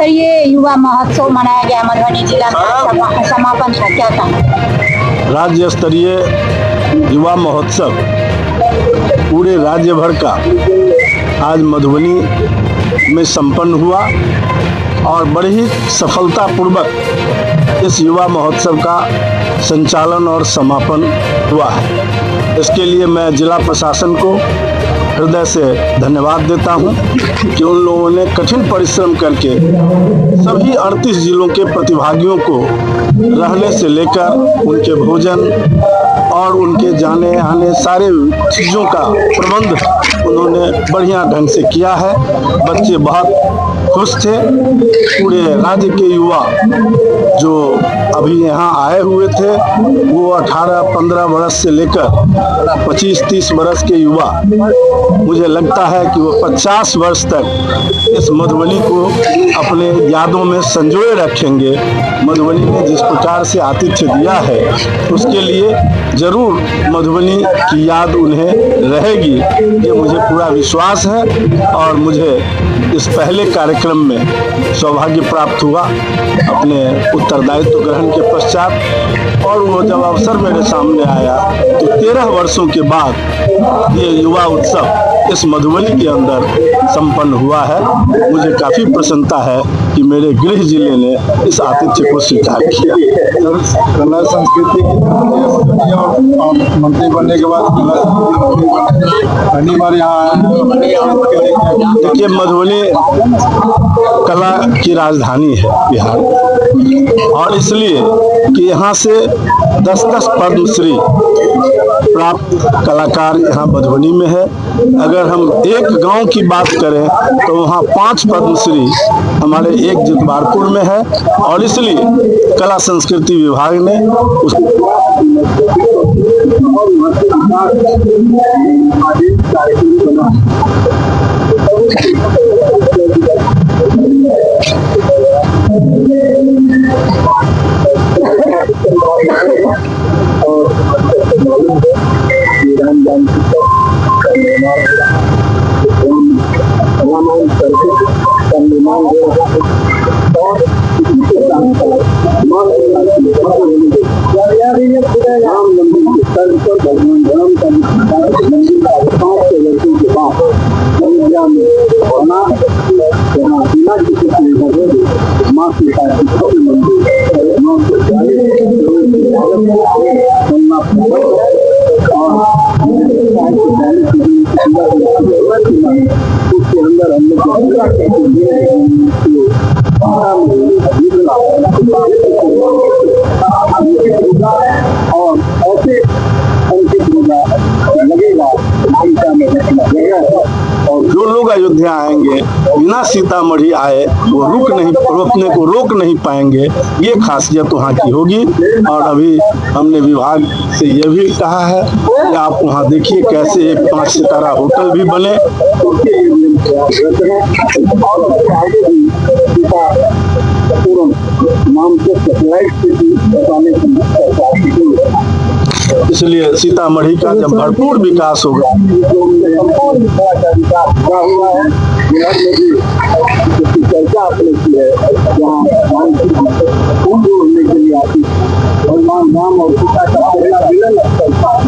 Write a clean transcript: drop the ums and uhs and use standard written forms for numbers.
स्तरीय युवा महोत्सव मनाया गया मधुबनी जिला में, समापन था, क्या था? राज्य स्तरीय युवा महोत्सव पूरे राज्य भर का आज मधुबनी में संपन्न हुआ और बड़ी ही सफलतापूर्वक इस युवा महोत्सव का संचालन और समापन हुआ है। इसके लिए मैं जिला प्रशासन को हृदय से धन्यवाद देता हूं कि उन लोगों ने कठिन परिश्रम करके सभी 38 जिलों के प्रतिभागियों को रहने से लेकर उनके भोजन और उनके जाने आने सारे चीज़ों का प्रबंध उन्होंने बढ़िया ढंग से किया है। बच्चे बहुत खुश थे। पूरे राज्य के युवा जो अभी यहाँ आए हुए थे वो 18-15 वर्ष से लेकर 25-30 वर्ष के युवा, मुझे लगता है कि वो 50 वर्ष तक इस मधुबनी को अपने यादों में संजोए रखेंगे। मधुबनी ने जिस प्रकार से आतिथ्य दिया है उसके लिए जरूर मधुबनी की याद उन्हें रहेगी, ये मुझे पूरा विश्वास है। और मुझे इस पहले कार्यक्रम में सौभाग्य प्राप्त हुआ अपने उत्तरदायित्व ग्रहण के पश्चात, और वो जब अवसर मेरे सामने आया तो 13 वर्षों के बाद ये युवा उत्सव इस मधुबनी के अंदर संपन्न हुआ है। मुझे काफ़ी प्रसन्नता है कि मेरे गृह जिले ने इस आतिथ्य को स्वीकार किया। कला संस्कृति मंत्री बनने के बाद पहली बार यहाँ देखिए, मधुबनी कला की राजधानी है बिहार, और इसलिए कि यहाँ से 10-10 पद्मश्री प्राप्त कलाकार यहाँ मधुबनी में है। अगर हम एक गांव की बात करें तो वहाँ 5 पद्मश्री हमारे एक जितवारपुर में है, और इसलिए कला संस्कृति विभाग ने उस और जो लोग अयोध्या आएंगे बिना सीतामढ़ी आए वो रोक नहीं पाएंगे। ये खासियत वहाँ की होगी। और अभी हमने विभाग से ये भी कहा है कि आप वहाँ देखिए कैसे एक 5 सितारा होटल भी बने। इसलिए सीतामढ़ी का जब भरपूर विकास होगा, चर्चा आपने की है जहाँ के लिए आती और राम और सीता का पहला मिलन स्थल था और